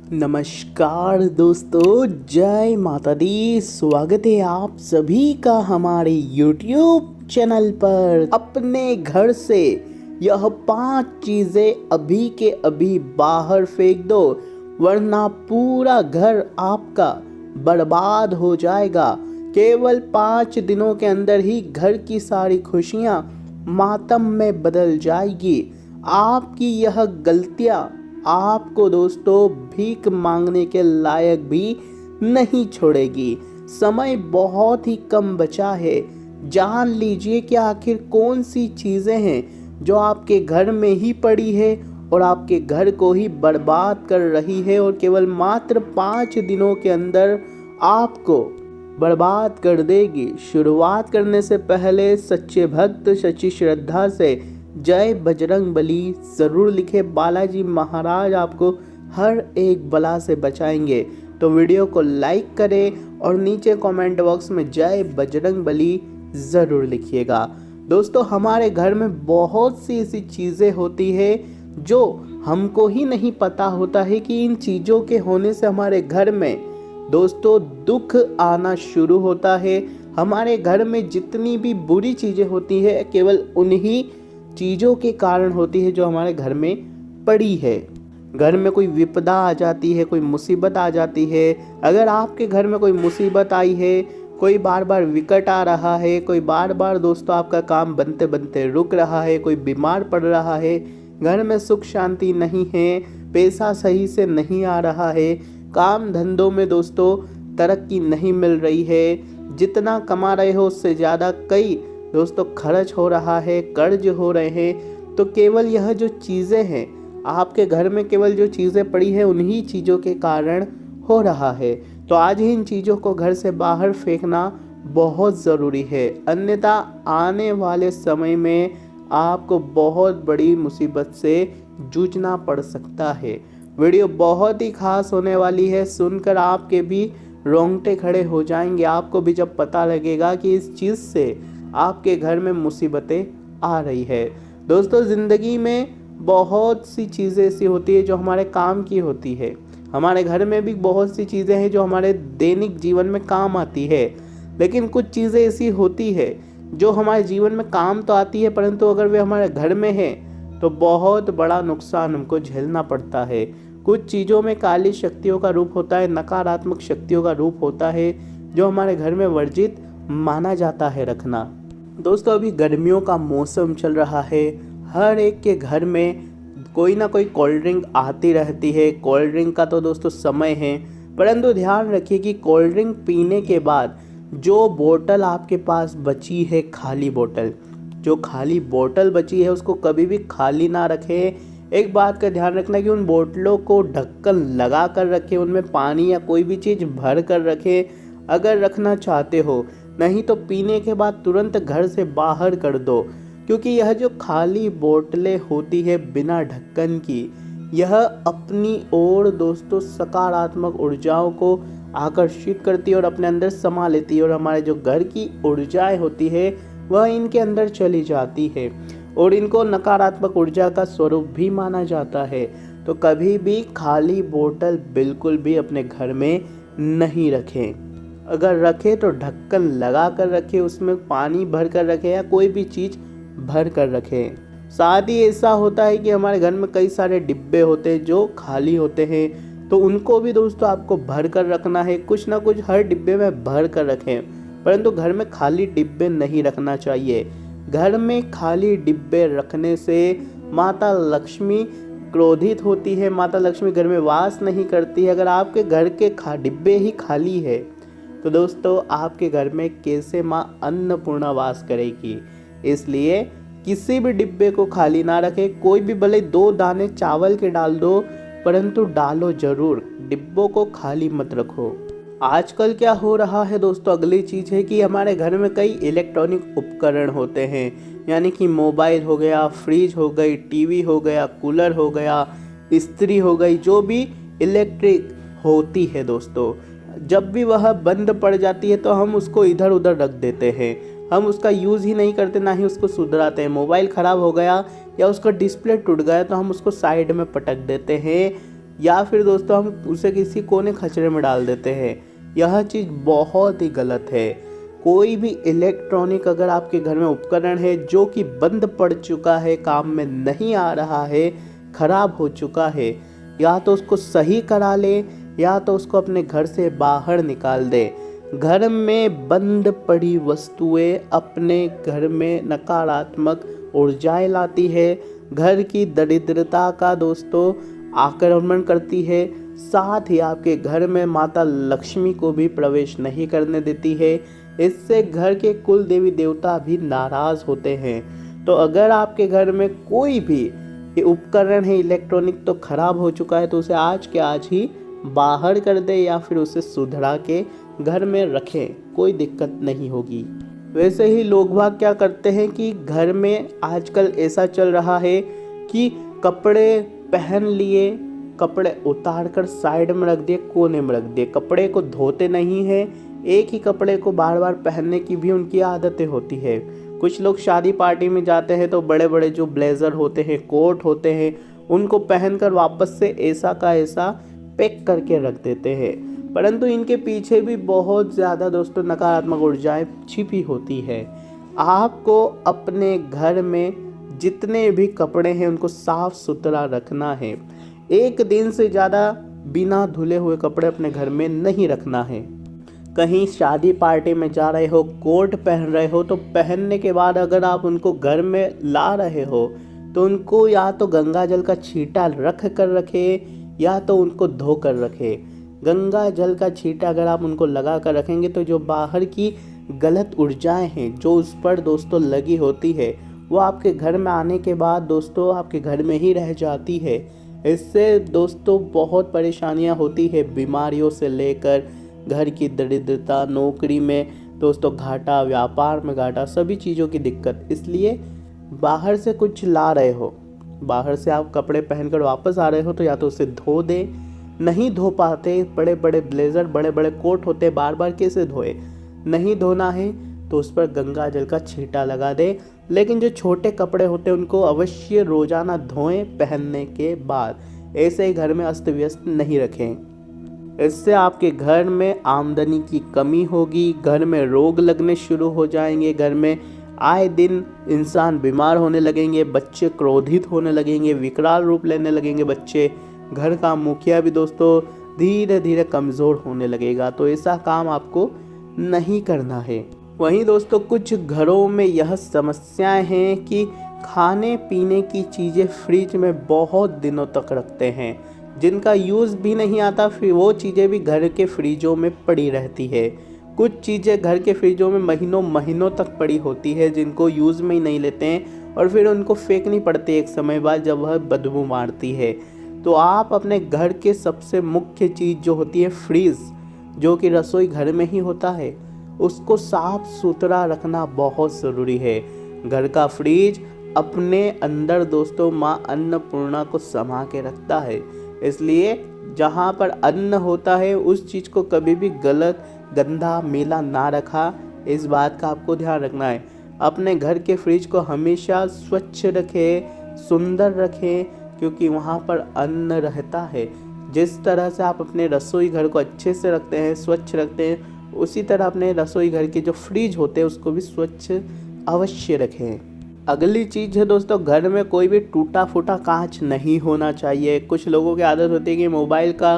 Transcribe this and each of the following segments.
नमस्कार दोस्तों, जय माता दी। स्वागत है आप सभी का हमारे YouTube चैनल पर। अपने घर से यह 5 चीजें अभी के अभी बाहर फेंक दो, वरना पूरा घर आपका बर्बाद हो जाएगा। केवल 5 दिनों के अंदर ही घर की सारी खुशियां मातम में बदल जाएगी। आपकी यह गलतियां आपको दोस्तों भीख मांगने के लायक भी नहीं छोड़ेगी। समय बहुत ही कम बचा है। जान लीजिए कि आखिर कौन सी चीजें हैं जो आपके घर में ही पड़ी है और आपके घर को ही बर्बाद कर रही है और केवल मात्र 5 दिनों के अंदर आपको बर्बाद कर देगी। शुरुआत करने से पहले सच्चे भक्त सच्ची श्रद्धा से जय बजरंग बली जरूर लिखे। बालाजी महाराज आपको हर एक बला से बचाएंगे। तो वीडियो को लाइक करें और नीचे कमेंट बॉक्स में जय बजरंग बली जरूर लिखिएगा। दोस्तों, हमारे घर में बहुत सी ऐसी चीज़ें होती है जो हमको ही नहीं पता होता है कि इन चीज़ों के होने से हमारे घर में दोस्तों दुख आना शुरू होता है। हमारे घर में जितनी भी बुरी चीज़ें होती है केवल उन्हीं चीज़ों के कारण होती है जो हमारे घर में पड़ी है। घर में कोई विपदा आ जाती है, कोई मुसीबत आ जाती है। अगर आपके घर में कोई मुसीबत आई है, कोई बार बार विकट आ रहा है, कोई बार बार दोस्तों आपका काम बनते बनते रुक रहा है, कोई बीमार पड़ रहा है, घर में सुख शांति नहीं है, पैसा सही से नहीं आ रहा है, काम धंधों में दोस्तों तरक्की नहीं मिल रही है, जितना कमा रहे हो उससे ज़्यादा कई दोस्तों खर्च हो रहा है, कर्ज हो रहे हैं, तो केवल यह जो चीज़ें हैं आपके घर में, केवल जो चीज़ें पड़ी हैं उन्हीं चीज़ों के कारण हो रहा है। तो आज ही इन चीज़ों को घर से बाहर फेंकना बहुत ज़रूरी है, अन्यथा आने वाले समय में आपको बहुत बड़ी मुसीबत से जूझना पड़ सकता है। वीडियो बहुत ही खास होने वाली है, सुनकर आपके भी रोंगटे खड़े हो जाएंगे। आपको भी जब पता लगेगा कि इस चीज़ से आपके घर में मुसीबतें आ रही है। दोस्तों, ज़िंदगी में बहुत सी चीज़ें ऐसी होती है जो हमारे काम की होती है। हमारे घर में भी बहुत सी चीज़ें हैं जो हमारे दैनिक जीवन में काम आती है, लेकिन कुछ चीज़ें ऐसी होती है जो हमारे जीवन में काम तो आती है, परंतु अगर वे हमारे घर में हैं तो बहुत बड़ा नुकसान हमको झेलना पड़ता है। कुछ चीज़ों में काली शक्तियों का रूप होता है, नकारात्मक शक्तियों का रूप होता है, जो हमारे घर में वर्जित माना जाता है रखना। दोस्तों, अभी गर्मियों का मौसम चल रहा है, हर एक के घर में कोई ना कोई कोल्ड ड्रिंक आती रहती है। कोल्ड ड्रिंक का तो दोस्तों समय है, परंतु ध्यान रखिए कि कोल्ड ड्रिंक पीने के बाद जो बोतल आपके पास बची है, खाली बोतल, जो खाली बोतल बची है उसको कभी भी खाली ना रखें। एक बात का ध्यान रखना कि उन बोतलों को ढक्कन लगा कर रखें, उनमें पानी या कोई भी चीज़ भर कर रखें अगर रखना चाहते हो, नहीं तो पीने के बाद तुरंत घर से बाहर कर दो, क्योंकि यह जो खाली बोतलें होती है बिना ढक्कन की, यह अपनी ओर दोस्तों सकारात्मक ऊर्जाओं को आकर्षित करती है और अपने अंदर समा लेती है, और हमारे जो घर की ऊर्जाएं होती है वह इनके अंदर चली जाती है और इनको नकारात्मक ऊर्जा का स्वरूप भी माना जाता है। तो कभी भी खाली बोतल बिल्कुल भी अपने घर में नहीं रखें। अगर रखें तो ढक्कन लगा कर रखें, उसमें पानी भर कर रखें या कोई भी चीज़ भर कर रखें। साथ ही ऐसा होता है कि हमारे घर में कई सारे डिब्बे होते हैं जो खाली होते हैं, तो उनको भी दोस्तों आपको भर कर रखना है। कुछ ना कुछ हर डिब्बे में भर कर रखें, परंतु घर में खाली डिब्बे नहीं रखना चाहिए। घर में खाली डिब्बे रखने से माता लक्ष्मी क्रोधित होती है, माता लक्ष्मी घर में वास नहीं करती है। अगर आपके घर के डिब्बे ही खाली है तो दोस्तों आपके घर में कैसे माँ अन्नपूर्णा वास करेगी। इसलिए किसी भी डिब्बे को खाली ना रखें। कोई भी भले 2 दाने चावल के डाल दो, परंतु डालो जरूर, डिब्बों को खाली मत रखो। आजकल क्या हो रहा है दोस्तों, अगली चीज़ है कि हमारे घर में कई इलेक्ट्रॉनिक उपकरण होते हैं, यानी कि मोबाइल हो गया, फ्रिज हो गई, टीवी हो गया, कूलर हो गया, इस्त्री हो गई, जो भी इलेक्ट्रिक होती है दोस्तों, जब भी वह बंद पड़ जाती है तो हम उसको इधर उधर रख देते हैं। हम उसका यूज़ ही नहीं करते, ना ही उसको सुधराते हैं। मोबाइल ख़राब हो गया या उसका डिस्प्ले टूट गया तो हम उसको साइड में पटक देते हैं। या फिर दोस्तों हम उसे किसी कोने खचरे में डाल देते हैं। यह चीज़ बहुत ही गलत है। कोई भी इलेक्ट्रॉनिक अगर आपके घर में उपकरण है जो कि बंद पड़ चुका है, काम में नहीं आ रहा है, खराब हो चुका है, या तो उसको सही करा ले या तो उसको अपने घर से बाहर निकाल दे। घर में बंद पड़ी वस्तुएं अपने घर में नकारात्मक ऊर्जाएं लाती है, घर की दरिद्रता का दोस्तों आक्रमण करती है, साथ ही आपके घर में माता लक्ष्मी को भी प्रवेश नहीं करने देती है। इससे घर के कुल देवी देवता भी नाराज होते हैं। तो अगर आपके घर में कोई भी उपकरण है इलेक्ट्रॉनिक तो खराब हो चुका है तो उसे आज के आज ही बाहर कर दे या फिर उसे सुधरा के घर में रखें, कोई दिक्कत नहीं होगी। वैसे ही लोग बाग क्या करते हैं कि घर में आजकल ऐसा चल रहा है कि कपड़े पहन लिए, कपड़े उतार कर साइड में रख दिए, कोने में रख दिए, कपड़े को धोते नहीं हैं। एक ही कपड़े को बार बार पहनने की भी उनकी आदतें होती है। कुछ लोग शादी पार्टी में जाते हैं तो बड़े बड़े जो ब्लेज़र होते हैं, कोट होते हैं, उनको पहनकर वापस से ऐसा का ऐसा पैक करके रख देते हैं, परंतु इनके पीछे भी बहुत ज़्यादा दोस्तों नकारात्मक ऊर्जाएं छिपी होती है। आपको अपने घर में जितने भी कपड़े हैं उनको साफ सुथरा रखना है। एक दिन से ज़्यादा बिना धुले हुए कपड़े अपने घर में नहीं रखना है। कहीं शादी पार्टी में जा रहे हो, कोट पहन रहे हो, तो पहनने के बाद अगर आप उनको घर में ला रहे हो तो उनको या तो गंगा जल का छींटा रख कर रखे या तो उनको धो कर रखे। गंगा जल का छींटा अगर आप उनको लगा कर रखेंगे तो जो बाहर की गलत ऊर्जाएं हैं जो उस पर दोस्तों लगी होती है वो आपके घर में आने के बाद दोस्तों आपके घर में ही रह जाती है। इससे दोस्तों बहुत परेशानियां होती है, बीमारियों से लेकर घर की दरिद्रता, नौकरी में दोस्तों घाटा, व्यापार में घाटा, सभी चीज़ों की दिक्कत। इसलिए बाहर से कुछ ला रहे हो, बाहर से आप कपड़े पहनकर वापस आ रहे हो तो या तो उसे धो दे, नहीं धो पाते, बड़े बड़े ब्लेज़र, बड़े बड़े कोट होते, बार बार कैसे धोए, नहीं धोना है तो उस पर गंगा जल का छींटा लगा दे। लेकिन जो छोटे कपड़े होते हैं उनको अवश्य रोज़ाना धोएं पहनने के बाद, ऐसे ही घर में अस्त व्यस्त नहीं रखें। इससे आपके घर में आमदनी की कमी होगी, घर में रोग लगने शुरू हो जाएंगे, घर में आए दिन इंसान बीमार होने लगेंगे, बच्चे क्रोधित होने लगेंगे, विकराल रूप लेने लगेंगे बच्चे, घर का मुखिया भी दोस्तों धीरे धीरे कमज़ोर होने लगेगा। तो ऐसा काम आपको नहीं करना है। वहीं दोस्तों कुछ घरों में यह समस्याएं हैं कि खाने पीने की चीज़ें फ्रिज में बहुत दिनों तक रखते हैं, जिनका यूज़ भी नहीं आता, फिर वो चीज़ें भी घर के फ्रिजों में पड़ी रहती है। कुछ चीज़ें घर के फ्रिजों में महीनों महीनों तक पड़ी होती है जिनको यूज़ में ही नहीं लेते हैं और फिर उनको फेंकनी पड़ती है एक समय बाद जब वह बदबू मारती है। तो आप अपने घर के सबसे मुख्य चीज़ जो होती है फ्रिज, जो कि रसोई घर में ही होता है, उसको साफ सुथरा रखना बहुत ज़रूरी है। घर का फ्रिज अपने अंदर दोस्तों माँ अन्नपूर्णा को समा के रखता है, इसलिए जहाँ पर अन्न होता है उस चीज़ को कभी भी गलत, गंदा, मैला ना रखा, इस बात का आपको ध्यान रखना है। अपने घर के फ्रिज को हमेशा स्वच्छ रखें, सुंदर रखें, क्योंकि वहाँ पर अन्न रहता है। जिस तरह से आप अपने रसोई घर को अच्छे से रखते हैं, स्वच्छ रखते हैं, उसी तरह अपने रसोई घर के जो फ्रिज होते हैं उसको भी स्वच्छ अवश्य रखें। अगली चीज़ है दोस्तों, घर में कोई भी टूटा फूटा कांच नहीं होना चाहिए। कुछ लोगों की आदत होती है कि मोबाइल का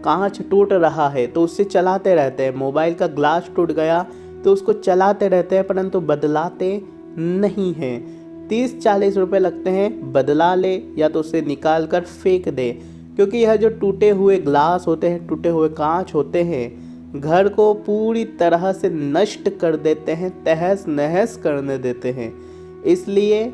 कांच टूट रहा है तो उससे चलाते रहते हैं, मोबाइल का ग्लास टूट गया तो उसको चलाते रहते हैं परंतु बदलाते नहीं हैं। 30-40 रुपए लगते हैं, बदला ले या तो उसे निकाल कर फेंक दे, क्योंकि यह जो टूटे हुए ग्लास होते हैं, टूटे हुए कांच होते हैं, घर को पूरी तरह से नष्ट कर देते हैं, तहस नहस करने देते हैं। इसलिए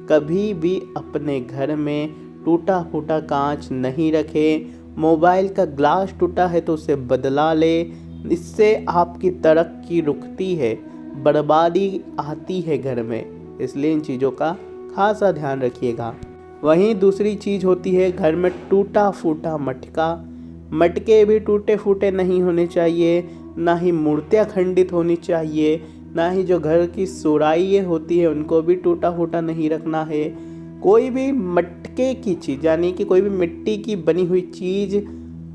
कभी भी अपने घर में टूटा फूटा कांच नहीं रखें। मोबाइल का ग्लास टूटा है तो उसे बदला ले, इससे आपकी तरक्की रुकती है, बर्बादी आती है घर में, इसलिए इन चीज़ों का खासा ध्यान रखिएगा। वहीं दूसरी चीज़ होती है घर में टूटा फूटा मटका। मटके भी टूटे फूटे नहीं होने चाहिए, ना ही मूर्तियाँ खंडित होनी चाहिए, ना ही जो घर की सुराइयाँ होती है उनको भी टूटा फूटा नहीं रखना है। कोई भी मटके की चीज़ यानी कि कोई भी मिट्टी की बनी हुई चीज़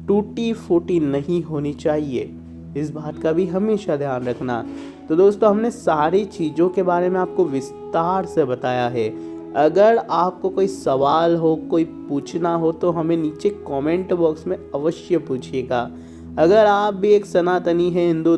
टूटी फूटी नहीं होनी चाहिए। इस बात का भी हमेशा ध्यान रखना। तो दोस्तों हमने सारी चीज़ों के बारे में आपको विस्तार से बताया है। अगर आपको कोई सवाल हो, कोई पूछना हो तो हमें नीचे कमेंट बॉक्स में अवश्य पूछिएगा। अगर आप भी एक सनातनी हैं, हिंदू